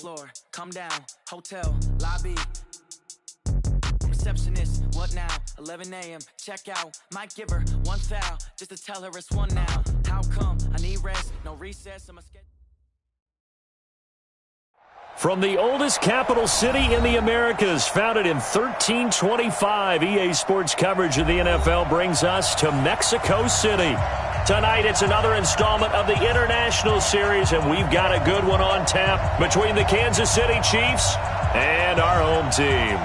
floor, come down, hotel, lobby. Receptionist, what now? 11 a.m., check out. Might give her one foul, just to tell her it's one now. How come? I need rest, no recess on my schedule. From the oldest capital city in the Americas, founded in 1325, EA Sports coverage of the NFL brings us to Mexico City. Tonight, it's another installment of the International Series, and we've got a good one on tap between the Kansas City Chiefs and our home team.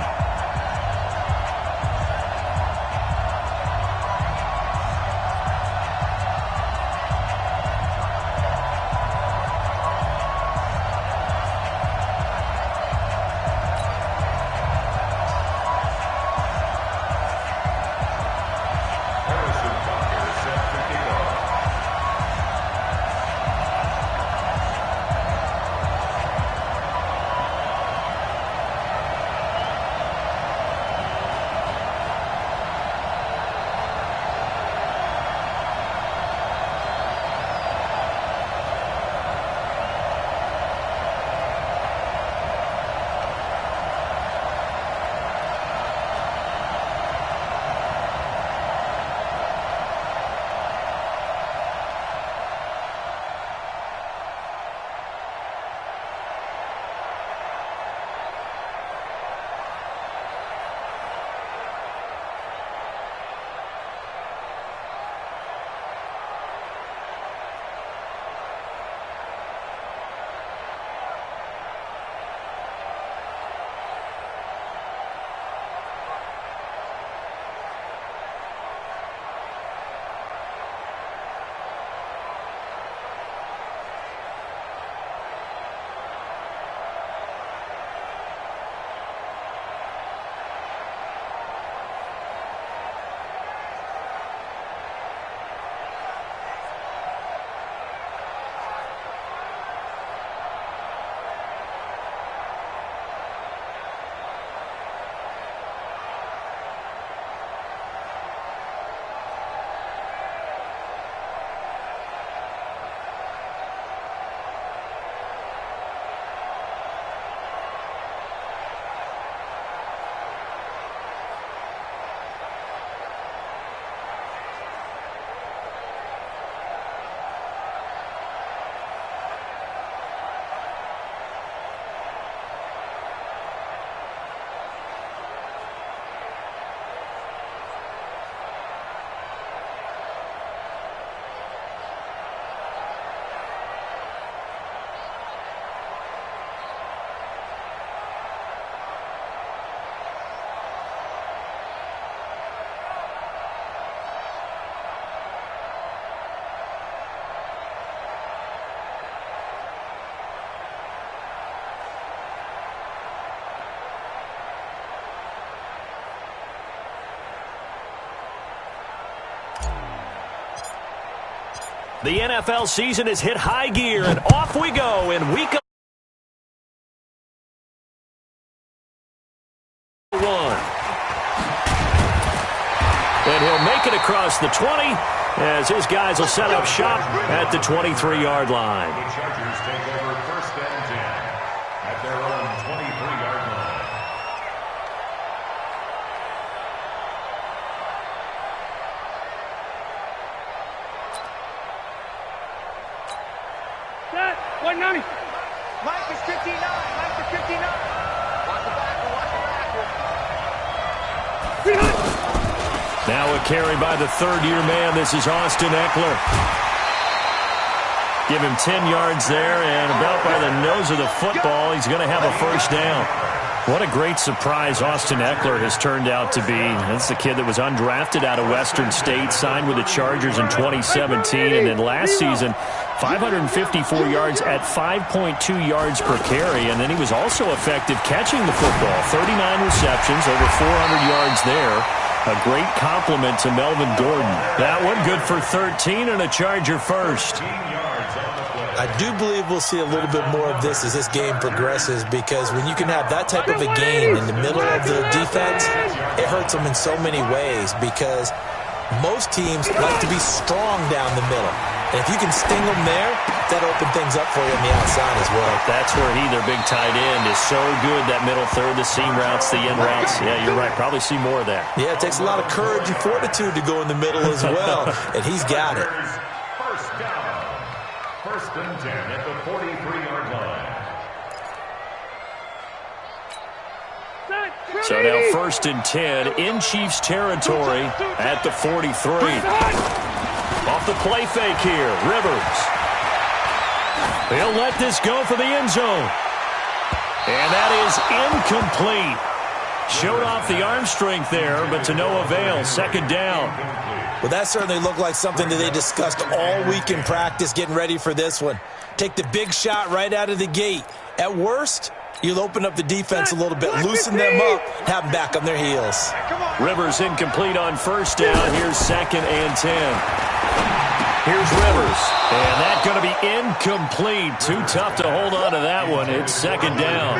The NFL season has hit high gear, and off we go in week 1. And he'll make it across the 20 as his guys will set up shop at the 23-yard line. The Chargers take over first and 10 at their own 23-yard line. Set. 190. Mike is 59. Mike is 59. Watch the back. Watch the back. Now a carry by the third-year man. This is Austin Eckler. Give him 10 yards there, and about by the nose of the football, he's going to have a first down. What a great surprise Austin Eckler has turned out to be. That's the kid that was undrafted out of Western State, signed with the Chargers in 2017, and then last season, 554 yards at 5.2 yards per carry, and then he was also effective catching the football. 39 receptions, over 400 yards there. A great compliment to Melvin Gordon. That one good for 13 and a Charger first. I do believe we'll see a little bit more of this as this game progresses, because when you can have that type of a game in the middle of the defense, it hurts them in so many ways, because most teams like to be strong down the middle. And if you can sting them there, That'll open things up for you on the outside as well. That's where their big tight end, is so good. That middle third, the seam routes, the in routes. Yeah, you're right. Probably see more of that. Yeah, it takes a lot of courage and fortitude to go in the middle as well, and he's got it. First down. First and 10 at the 43-yard line. So now first and 10 in Chiefs territory at the 43. Off the play fake here, Rivers. He'll let this go for the end zone. And that is incomplete. Showed off the arm strength there, but to no avail. Second down. Well, that certainly looked like something that they discussed all week in practice getting ready for this one. Take the big shot right out of the gate. At worst, you'll open up the defense a little bit, loosen them up, have them back on their heels. Rivers incomplete on first down. Here's second and 10. Here's Rivers. And that's going to be incomplete. Too tough to hold on to that one. It's second down.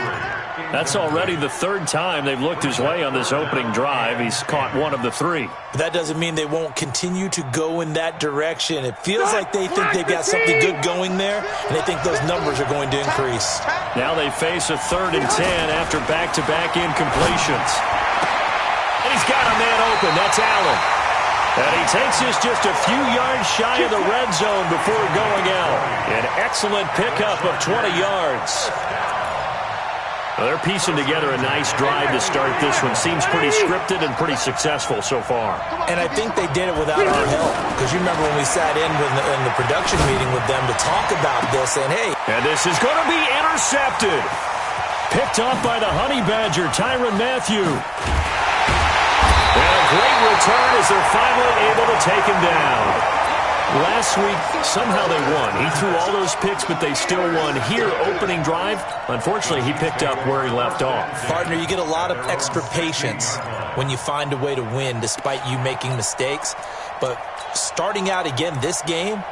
That's already the third time they've looked his way on this opening drive. He's caught one of the three. But that doesn't mean they won't continue to go in that direction. It feels like they think they've got something good going there, and they think those numbers are going to increase. Now they face a 3rd and 10 after back-to-back incompletions. And he's got a man open. That's Allen. And he takes this just a few yards shy of the red zone before going out. An excellent pickup of 20 yards. Well, they're piecing together a nice drive to start this one. Seems pretty scripted and pretty successful so far. And I think they did it without our help. Because you remember when we sat in the production meeting with them to talk about this, and hey. And this is going to be intercepted. Picked off by the Honey Badger, Tyrann Mathieu. And a great return as they're finally able to take him down. Last week, somehow they won. He threw all those picks, but they still won. Here, opening drive, unfortunately, he picked up where he left off. Partner, you get a lot of extra patience when you find a way to win despite you making mistakes. But starting out again this game,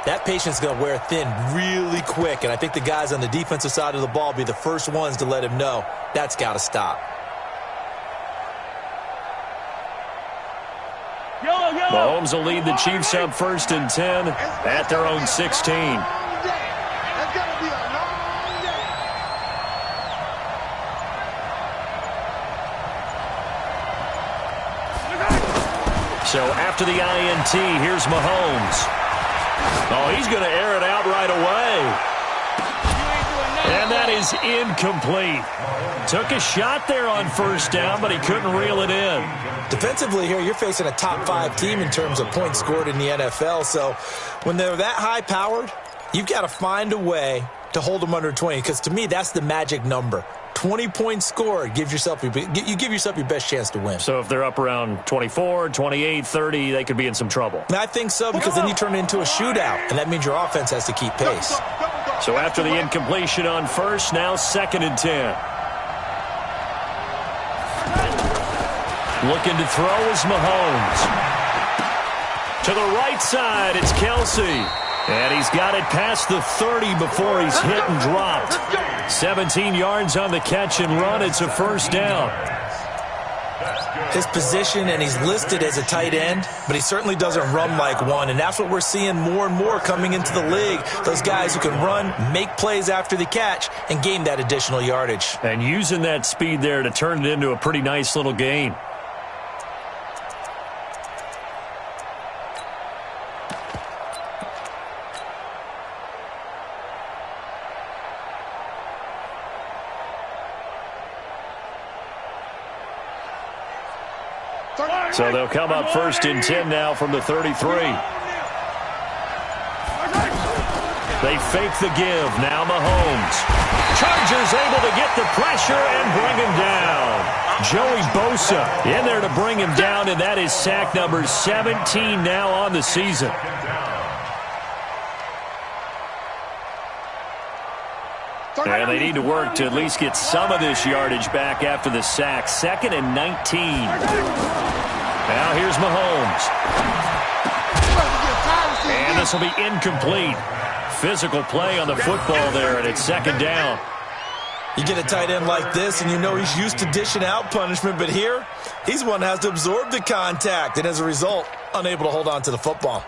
that patience is going to wear thin really quick. And I think the guys on the defensive side of the ball will be the first ones to let him know that's got to stop. Mahomes will lead the Chiefs up 1st and 10 at their own 16. So after the INT, here's Mahomes. Oh, he's going to air it out right away. And that is incomplete. Took a shot there on first down, but he couldn't reel it in. Defensively here, you're facing a top 5 team in terms of points scored in the NFL. So when they're that high-powered, you've got to find a way to hold them under 20. Because to me, that's the magic number. 20 points scored, you give yourself your best chance to win. So if they're up around 24, 28, 30, they could be in some trouble. I think so, because then you turn it into a shootout, and that means your offense has to keep pace. So after the incompletion on first, now 2nd and 10. Looking to throw is Mahomes. To the right side, it's Kelsey. And he's got it past the 30 before he's hit and dropped. 17 yards on the catch and run. It's a first down. His position, and he's listed as a tight end, but he certainly doesn't run like one. And that's what we're seeing more and more coming into the league. Those guys who can run, make plays after the catch, and gain that additional yardage. And using that speed there to turn it into a pretty nice little gain. So they'll come up 1st and 10 now from the 33. They fake the give. Now Mahomes. Chargers able to get the pressure and bring him down. Joey Bosa in there to bring him down, and that is sack number 17 now on the season. And they need to work to at least get some of this yardage back after the sack. 2nd and 19. Now here's Mahomes. And this will be incomplete. Physical play on the football there, and it's 2nd down. You get a tight end like this, and you know he's used to dishing out punishment, but here, he's one that has to absorb the contact, and as a result, unable to hold on to the football.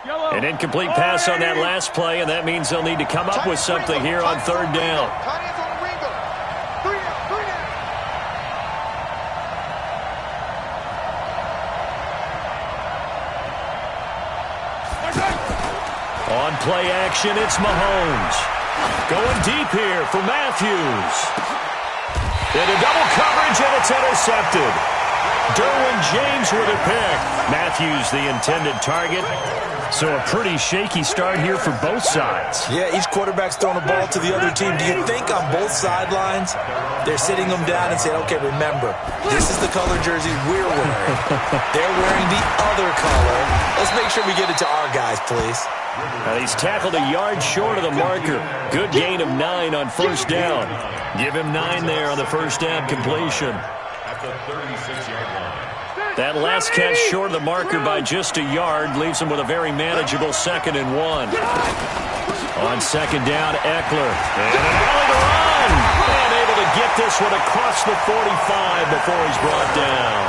An incomplete pass on that last play, and that means they'll need to come up with something here on third down. On play action, it's Mahomes. Going deep here for Matthews. Into double coverage, and it's intercepted. Derwin James with a pick. Matthews the intended target. So a pretty shaky start here for both sides. Yeah, each quarterback's throwing the ball to the other team. Do you think on both sidelines they're sitting them down and saying, okay, remember, this is the color jersey we're wearing. They're wearing the other color. Let's make sure we get it to our guys, please. And he's tackled a yard short of the marker. Good gain of 9 on first down. Give him 9 there on the first down completion. At the 36-yard line. That last catch short of the marker by just a yard leaves him with a very manageable 2nd and 1. On second down, Eckler. And an alley to run. And able to get this one across the 45 before he's brought down.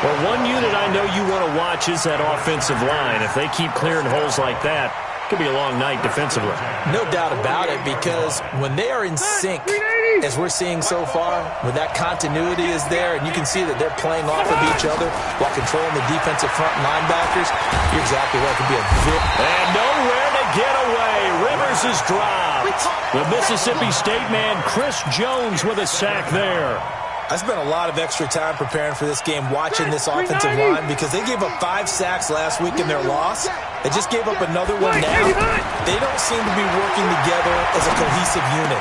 Well, one unit I know you want to watch is that offensive line. If they keep clearing holes like that, it could be a long night defensively. No doubt about it, because when they are in sync, as we're seeing so far, when that continuity is there and you can see that they're playing off of each other while controlling the defensive front linebackers, you're exactly right. It could be a and nowhere to get away. Rivers is dropped. The Mississippi State man, Chris Jones, with a sack there. I spent a lot of extra time preparing for this game watching this offensive line because they gave up 5 sacks last week in their loss. They just gave up another one now. They don't seem to be working together as a cohesive unit.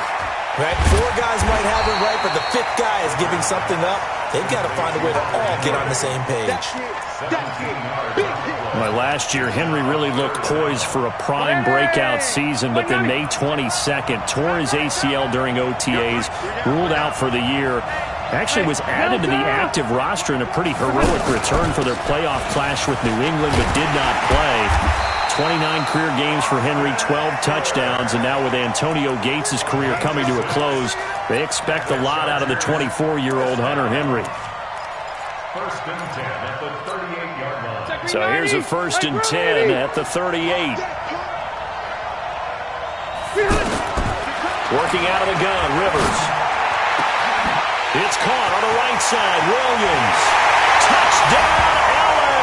Right? 4 guys might have it right, but the 5th guy is giving something up. They've got to find a way to all get on the same page. Well, last year, Henry really looked poised for a prime breakout season, but then May 22nd, tore his ACL during OTAs, ruled out for the year. Actually was added to the active roster in a pretty heroic return for their playoff clash with New England, but did not play. 29 career games for Henry, 12 touchdowns, and now with Antonio Gates' career coming to a close, they expect a lot out of the 24-year-old Hunter Henry. First and 10 at the 38-yard line. So here's a first and 10 at the 38. Working out of the gun, Rivers. It's caught on the right side. Williams. Touchdown, L.A.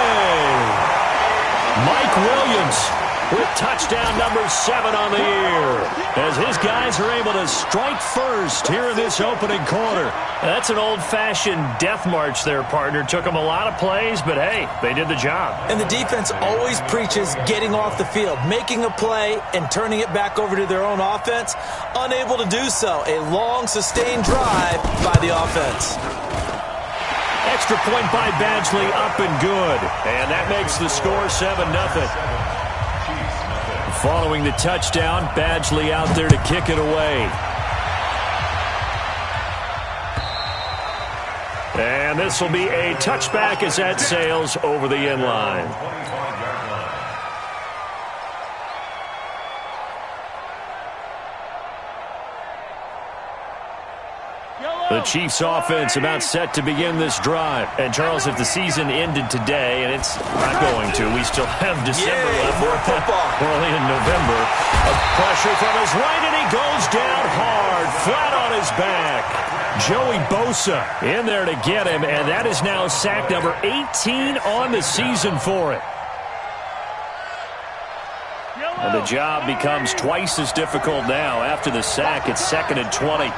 Mike Williams with touchdown number 7 on the year as his guys are able to strike first here in this opening quarter. That's an old-fashioned death march there, partner. Took them a lot of plays, but hey, they did the job. And the defense always preaches getting off the field, making a play, and turning it back over to their own offense. Unable to do so. A long, sustained drive by the offense. Extra point by Badgley, up and good. And that makes the score 7-0. Following the touchdown, Badgley out there to kick it away. And this will be a touchback as that sails over the end line. The Chiefs offense about set to begin this drive. And Charles, if the season ended today, and it's not going to, we still have December left. More football. We're only in November. A pressure from his right, and he goes down hard, flat on his back. Joey Bosa in there to get him, and that is now sack number 18 on the season for it. And the job becomes twice as difficult now. After the sack, it's 2nd and 20.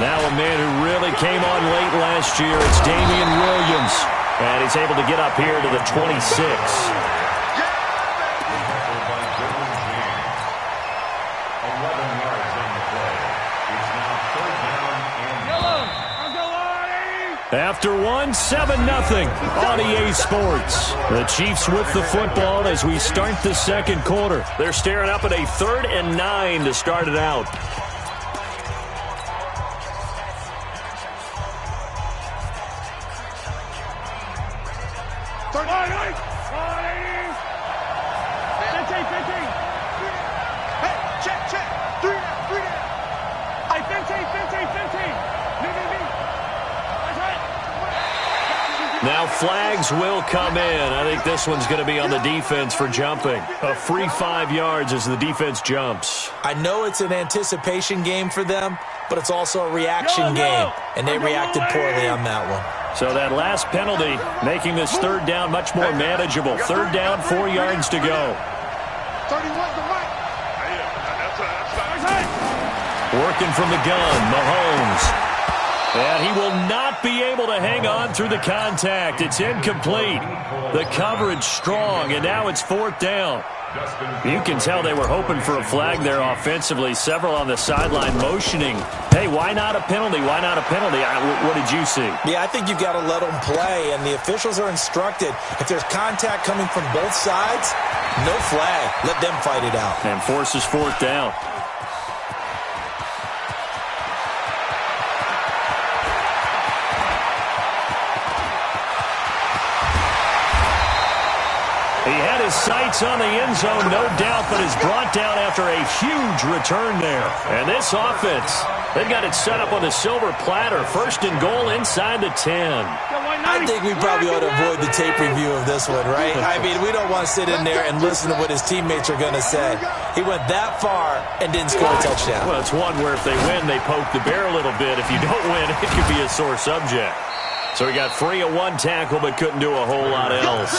Now a man who really came on late last year, it's Damian Williams. And he's able to get up here to the 26. After one, 7-0 on EA Sports. The Chiefs with the football as we start the second quarter. They're staring up at a 3rd and 9 to start it out. Now flags will come in. I think this one's going to be on the defense for jumping. A free 5 yards as the defense jumps. I know it's an anticipation game for them, but it's also a reaction game, and they reacted poorly on that one. So that last penalty making this third down much more manageable. Third down, 4 yards to go. 31's the right. Working from the gun, Mahomes. And he will not be able to hang on through the contact. It's incomplete. The coverage strong, and now it's 4th down. You can tell they were hoping for a flag there offensively. Several on the sideline motioning, hey, why not a penalty? Why not a penalty? What did you see? Yeah, I think you've got to let them play, and the officials are instructed. If there's contact coming from both sides, no flag. Let them fight it out. And forces 4th down. He had his sights on the end zone, no doubt, but is brought down after a huge return there. And this offense, they've got it set up on the silver platter. 1st and goal inside the 10. I think we probably ought to avoid the tape review of this one, right? I mean, we don't want to sit in there and listen to what his teammates are going to say. He went that far and didn't score a touchdown. Well, it's one where if they win, they poke the bear a little bit. If you don't win, it could be a sore subject. So he got free of 1 tackle but couldn't do a whole lot else.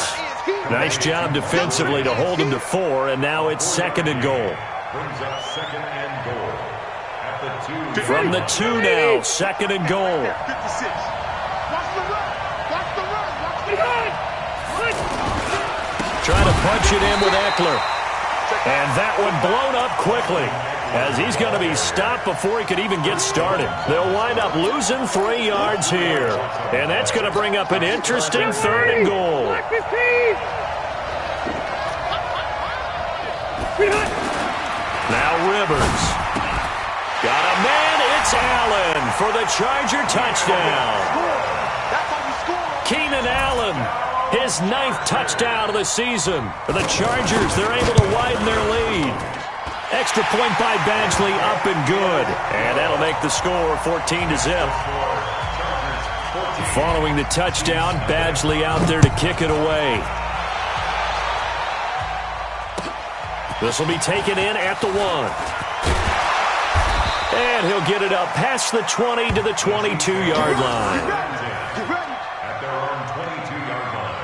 Nice job defensively to hold him to 4, and now it's 2nd and goal. Brings up 2nd and goal at the 2. From the 2 now, 2nd and goal. 56. Watch the run. Watch the run. Watch the run. Trying to punch it in with Eckler. And that one blown up quickly, as he's going to be stopped before he could even get started. They'll wind up losing 3 yards here. And that's going to bring up an interesting 3rd and goal. Now Rivers. Got a man. It's Allen for the Charger touchdown. Keenan Allen, his 9th touchdown of the season. For the Chargers, they're able to widen their lead. Extra point by Badgley, up and good. And that'll make the score 14-0. Following the touchdown, Badgley out there to kick it away. This will be taken in at the 1. And he'll get it up past the 20 to the 22-yard line. At their own 22-yard line.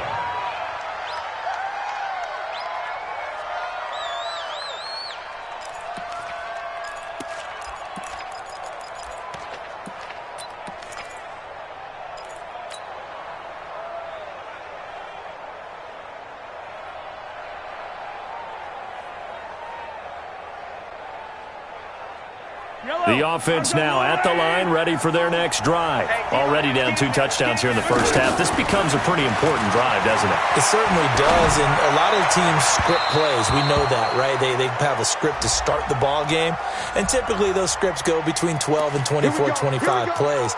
The offense now at the line, ready for their next drive. Already down 2 touchdowns here in the first half. This becomes a pretty important drive, doesn't it? It certainly does, and a lot of teams script plays. We know that, right? They have a script to start the ball game, and typically those scripts go between 12 and 24, 25 plays.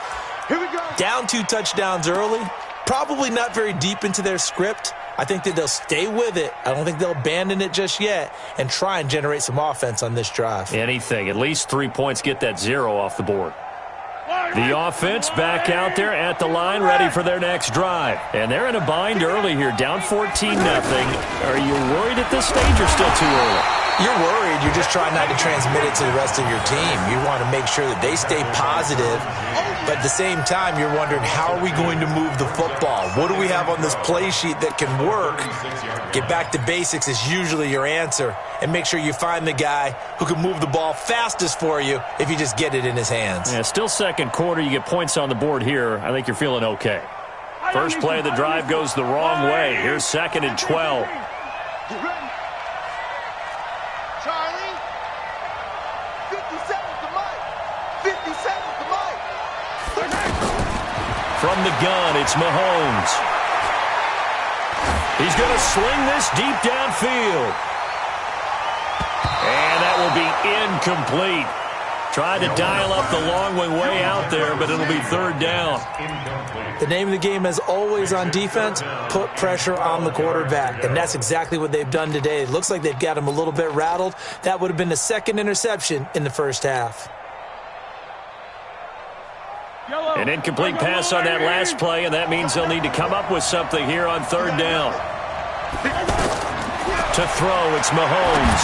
Down 2 touchdowns early, probably not very deep into their script. I think that they'll stay with it. I don't think they'll abandon it just yet and try and generate some offense on this drive. Anything. At least 3 points, get that 0 off the board. The offense back out there at the line, ready for their next drive. And they're in a bind early here, down 14-0. Are you worried at this stage or still too early? You're worried. You're just trying not to transmit it to the rest of your team. You want to make sure that they stay positive, but at the same time, you're wondering, how are we going to move the football? What do we have on this play sheet that can work? Get back to basics is usually your answer, and make sure you find the guy who can move the ball fastest for you if you just get it in his hands. Yeah, still second quarter. You get points on the board here. I think you're feeling okay. First play of the drive goes the wrong way. Here's 2nd and 12. Charlie. 57 to Mike. 57 to Mike. From the gun, it's Mahomes. He's going to sling this deep downfield. And that will be incomplete. Tried to dial up the long way out there, but it'll be 3rd down. The name of the game, as always on defense, put pressure on the quarterback. And that's exactly what they've done today. It looks like they've got him a little bit rattled. That would have been the 2nd interception in the first half. An incomplete pass on that last play, and that means they'll need to come up with something here on third down. To throw, it's Mahomes.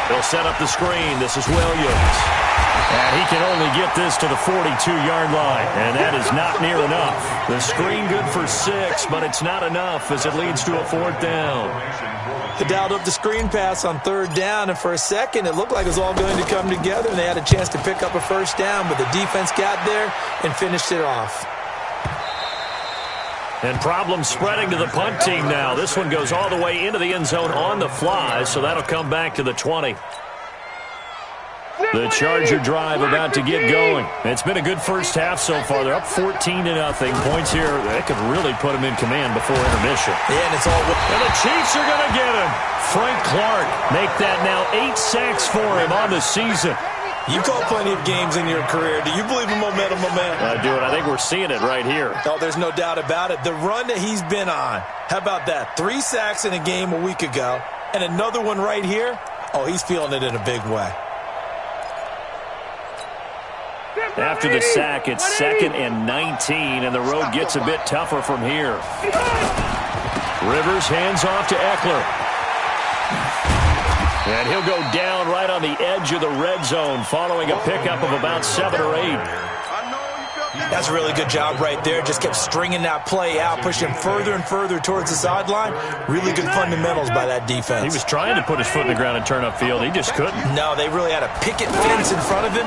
They'll set up the screen. This is Williams. And he can only get this to the 42-yard line, and that is not near enough. The screen good for 6, but it's not enough as it leads to a fourth down. They dialed up the screen pass on third down, and for a second it looked like it was all going to come together, and they had a chance to pick up a first down, but the defense got there and finished it off. And problems spreading to the punt team now. This one goes all the way into the end zone on the fly, so that'll come back to the 20. The Charger drive about to get going. It's been a good first half so far. They're up 14-0. Points here, that could really put them in command before intermission. Yeah, and it's all... And the Chiefs are going to get him. Frank Clark make that now 8 sacks for him on the season. You call plenty of games in your career. Do you believe in momentum, my man? I do, and I think we're seeing it right here. Oh, there's no doubt about it. The run that he's been on, how about that? 3 sacks in a game a week ago, and another one right here. Oh, he's feeling it in a big way. After the sack, it's 2nd and 19, and the road gets a bit tougher from here. Rivers hands off to Eckler. And he'll go down right on the edge of the red zone following a pickup of about 7 or 8. That's a really good job right there. Just kept stringing that play out, pushing him further and further towards the sideline. Really good fundamentals by that defense. He was trying to put his foot in the ground and turn upfield. He just couldn't. No, they really had a picket fence in front of him.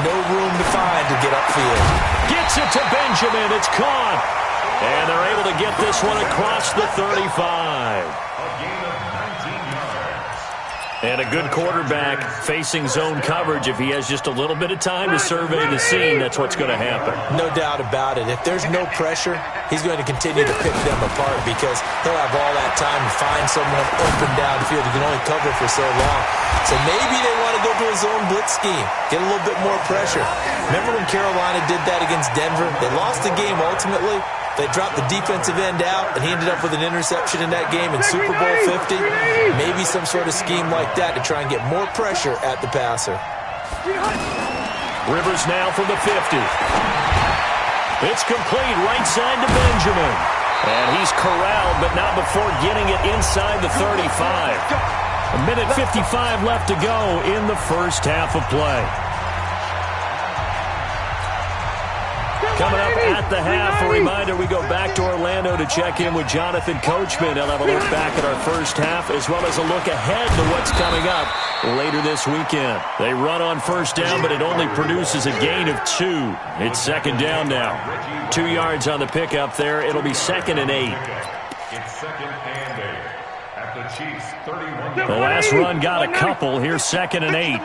No room to find to get upfield. Gets it to Benjamin. It's caught. And they're able to get this one across the 35. And a good quarterback facing zone coverage. If he has just a little bit of time to survey the scene, that's what's going to happen. No doubt about it. If there's no pressure, he's going to continue to pick them apart because he'll have all that time to find someone open downfield. He can only cover for so long. So maybe they want to go to a zone blitz scheme, get a little bit more pressure. Remember when Carolina did that against Denver? They lost the game ultimately. They dropped the defensive end out, and he ended up with an interception in that game in Super Bowl 50. Maybe some sort of scheme like that to try and get more pressure at the passer. Rivers now from the 50. It's complete right side to Benjamin. And he's corralled, but not before getting it inside the 35. 1:55 left to go in the first half of play. Coming up at the half, a reminder, we go back to Orlando to check in with Jonathan Coachman. He'll have a look back at our first half as well as a look ahead to what's coming up later this weekend. They run on first down, but it only produces a gain of 2. It's second down now. 2 yards on the pickup there. It'll be 2nd and 8. It's 2nd and 8 at the Chiefs' 31. The last run got a couple. Here's 2nd and 8.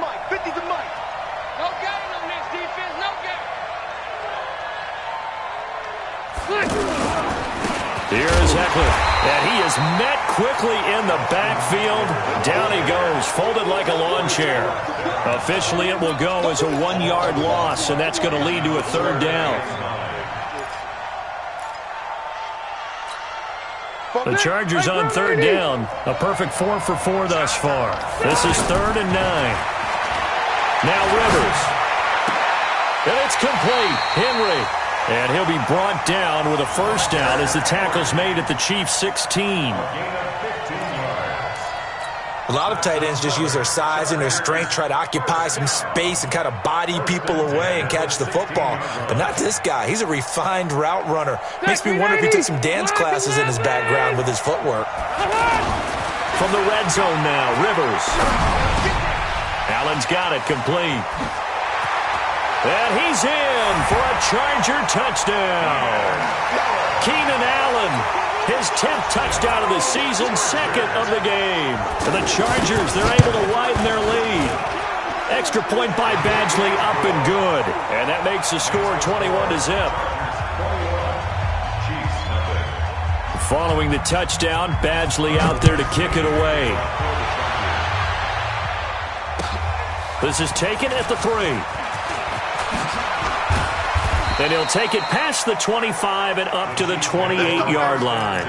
Here's Eckler, and he is met quickly in the backfield. Down he goes, folded like a lawn chair. Officially, it will go as a 1-yard loss, and that's going to lead to a third down. The Chargers on third down, a perfect 4 for 4 thus far. This is 3rd and 9. Now Rivers, and it's complete. Henry. And he'll be brought down with a first down as the tackle's made at the Chiefs' 16. A lot of tight ends just use their size and their strength, try to occupy some space and kind of body people away and catch the football. But not this guy. He's a refined route runner. Makes me wonder if he took some dance classes in his background with his footwork. From the red zone now, Rivers. Allen's got it complete. And he's in for a Charger touchdown. Keenan Allen, his 10th touchdown of the season, 2nd of the game. And the Chargers, they're able to widen their lead. Extra point by Badgley, up and good. And that makes the score 21-0. Following the touchdown, Badgley out there to kick it away. This is taken at the 3. And he'll take it past the 25 and up to the 28-yard line.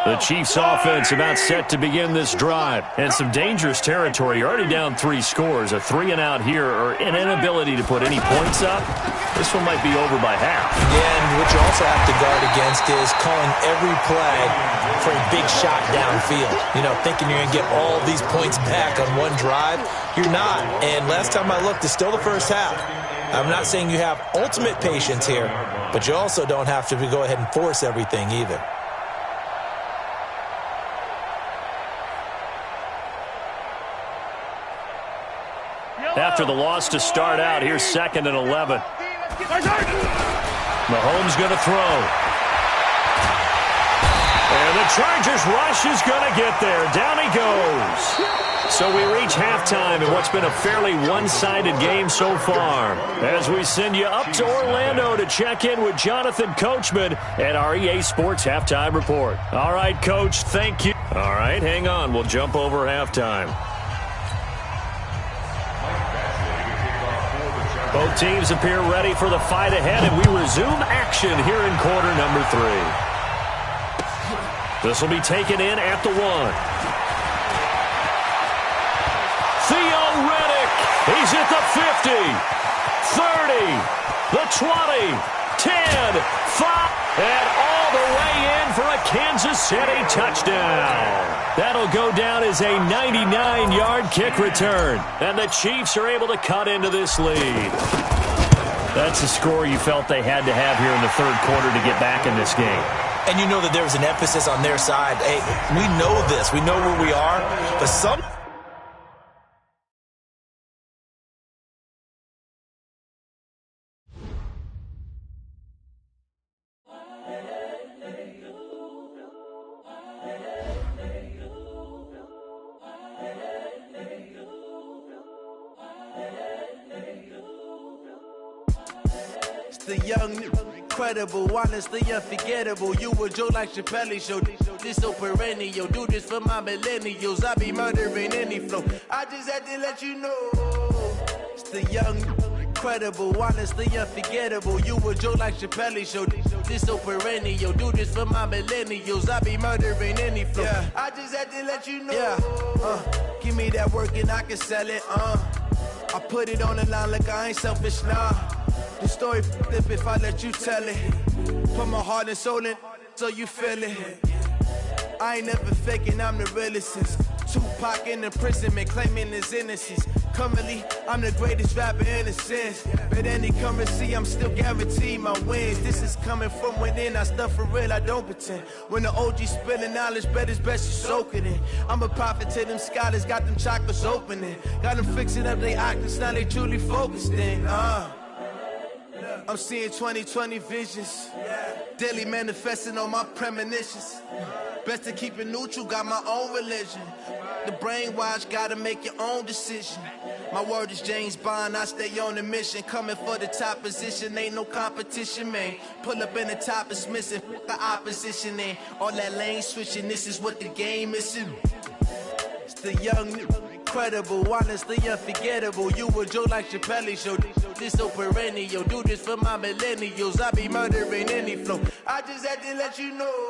The Chiefs offense about set to begin this drive. And some dangerous territory. You're already down 3 scores. A 3-and-out here or an inability to put any points up. This one might be over by half. Yeah, and what you also have to guard against is calling every play for a big shot downfield. You know, thinking you're going to get all these points back on one drive. You're not. And last time I looked, it's still the first half. I'm not saying you have ultimate patience here, but you also don't have to go ahead and force everything either. After the loss to start out, here's 2nd and 11. Mahomes going to throw. And the Chargers rush is going to get there. Down he goes. So we reach halftime in what's been a fairly one-sided game so far. As we send you up to Orlando to check in with Jonathan Coachman at our EA Sports Halftime Report. All right, Coach, thank you. All right, hang on. We'll jump over halftime. Both teams appear ready for the fight ahead, and we resume action here in quarter number 3. This will be taken in at the 1. Theo Riddick, he's at the 50, 30, the 20, 10, 5, and all the way in for a Kansas City touchdown. That'll go down as a 99-yard kick return, and the Chiefs are able to cut into this lead. That's a score you felt they had to have here in the third quarter to get back in this game. And you know that there was an emphasis on their side. Hey, we know this. We know where we are. But some... The young, incredible, honestly unforgettable. You a Joe like Chappelle show. This so perennial. Do this for my millennials. I be murdering any flow. I just had to let you know. It's the young, incredible, honestly unforgettable. You a Joe like Chappelle show. This so perennial. Do this for my millennials. I be murdering any flow. Yeah. I just had to let you know. Yeah. Give me that work and I can sell it. I put it on the line like I ain't selfish, nah. The story flip if I let you tell it. Put my heart and soul in so you feel it. I ain't never faking, I'm the realest since Tupac in imprisonment, claiming his innocence. Currently, I'm the greatest rapper in a sense. But any currency, I'm still guaranteed my wins. This is coming from within, I stuff for real, I don't pretend. When the OG spilling knowledge, bet it's best you soak it in. I'm a prophet to them scholars, got them chakras opening. Got them fixing up they octaves, now they truly focused in. I'm seeing 2020 visions. Daily manifesting on my premonitions. Best to keep it neutral, got my own religion. The brainwash, gotta make your own decision. My word is James Bond, I stay on the mission. Coming for the top position, ain't no competition, man. Pull up in the top, it's missing, the opposition in. All that lane switching, this is what the game is. It's the young, incredible, honestly unforgettable. You a Joe like Chappelle show. This so perennial. Do this for my millennials. I be murdering any flow. I just had to let you know.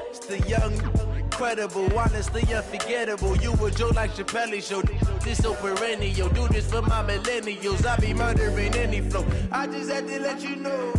It's the young, incredible, honestly unforgettable. You a Joe like Chappelle show. This so perennial. Do this for my millennials. I be murdering any flow. I just had to let you know.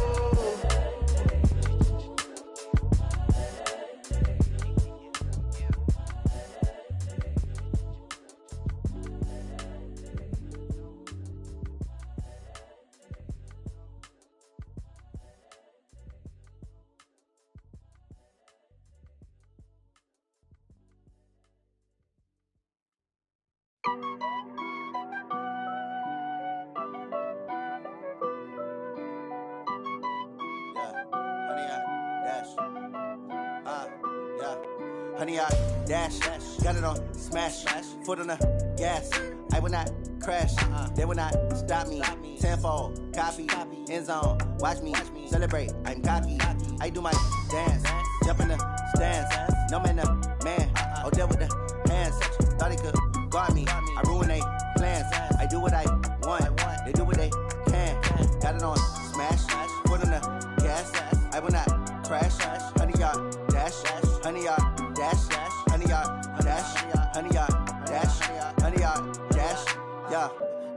Honey, I dash, got it on smash, foot on the gas. I will not crash, they will not stop me. Tenfold, copy, end zone, watch me celebrate. I'm cocky, I do my dance, jump in the stands. No man, the man, oh, there with the hands. Thought he could guard me, I ruin they plans. I do what I want, they do what they can. Got it on smash, foot on the gas. I will not crash, honey, y'all dash, honey, y'all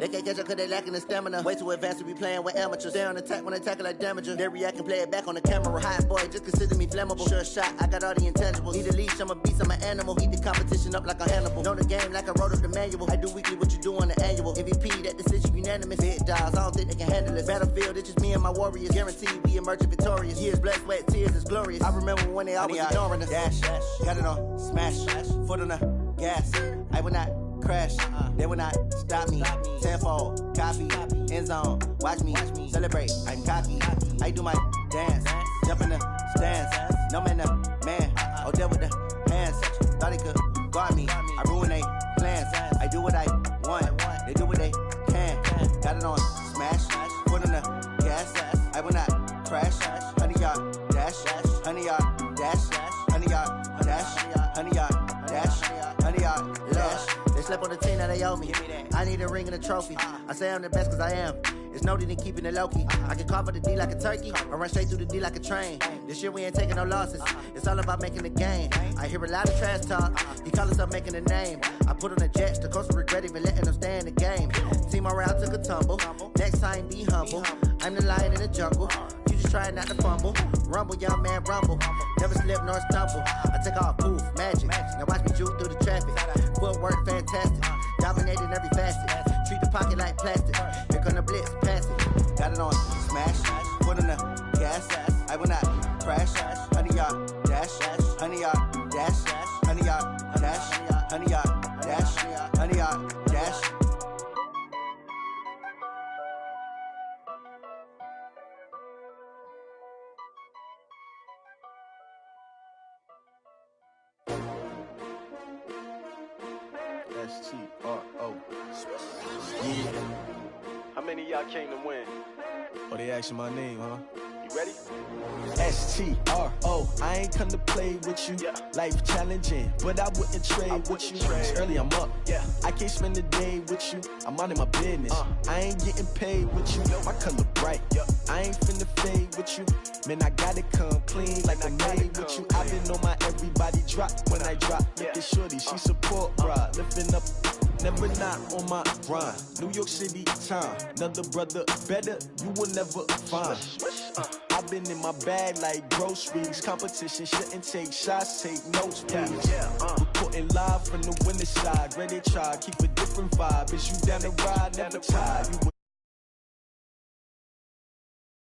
They can't catch up cause they lacking the stamina. Way too advanced to be playing with amateurs. They on attack when they tackle like damager. They react and play it back on the camera. Hot boy, just consider me flammable. Sure shot, I got all the intangibles. Need a leash, I'm a beast, I'm an animal. Eat the competition up like a Hannibal. Know the game like I wrote up the manual. I do weekly what you do on the annual. MVP, that decision unanimous. Big dogs, I don't think they can handle it. Battlefield, it's just me and my warriors. Guaranteed we emerging victorious. Years, blood, sweat, tears, it's glorious. I remember when they always ignoring us. Dash, got it on, smash, foot on the gas. I will not crash, they will not stop me. Tenfold, copy, end zone, watch me celebrate. I'm cocky, I do my dance, jump in the stands. No man, man, oh there with the hands. Thought he could guard me, I ruin they plans. I do what I want, they do what they can. Got it on, smash, foot on the gas. I will not crash, 100-yard dash, 100-yard dash, 100-yard dash, 100-yard dash, 100-yard dash. They slept on the team that they owe me. I need a ring and a trophy. I say I'm the best cause I am. It's no need in keeping it low-key. I can carve for the D like a turkey, or run straight through the D like a train. This year we ain't taking no losses. It's all about making the game. I hear a lot of trash talk. He call himself making a name. I put on the Jets. The coach will regret even letting them stay in the game. Team morale took a tumble. Next time be humble. I'm the lion in the jungle. You just trying not to fumble. Rumble, young man, rumble. Never slip nor stumble. I take off, poof, magic. Now watch me juke through the traffic. Footwork fantastic. Dominating every facet. Treat the pocket like plastic. Here come the blitz, pass it. Got it on, smash. Foot on the gas. I will not crash. 100-yard dash. 100-yard dash. 100-yard dash. 100-yard dash. 100-yard dash. S-T-R-O. Yeah. How many of y'all came to win? Oh, they asking my name, huh? You ready? S-T-R-O. I ain't come to play with you. Yeah. Life challenging, but I wouldn't trade with you. It's early, I'm up. Yeah. I can't spend the day with you. I'm out in my business. I ain't getting paid with you. My color bright. Yeah. I ain't finna fade with you. Man, I gotta come clean like I'm made with you. I've been on my everybody drop when I drop. Look at shorty, she support, bruh. Lifting up, never not on my grind. New York City time, another brother better, you will never find. I've been in my bag like groceries. Competition shouldn't take shots, take notes, please. Reporting live from the winning side. Ready to try, keep a different vibe. Is you down the ride, never tired.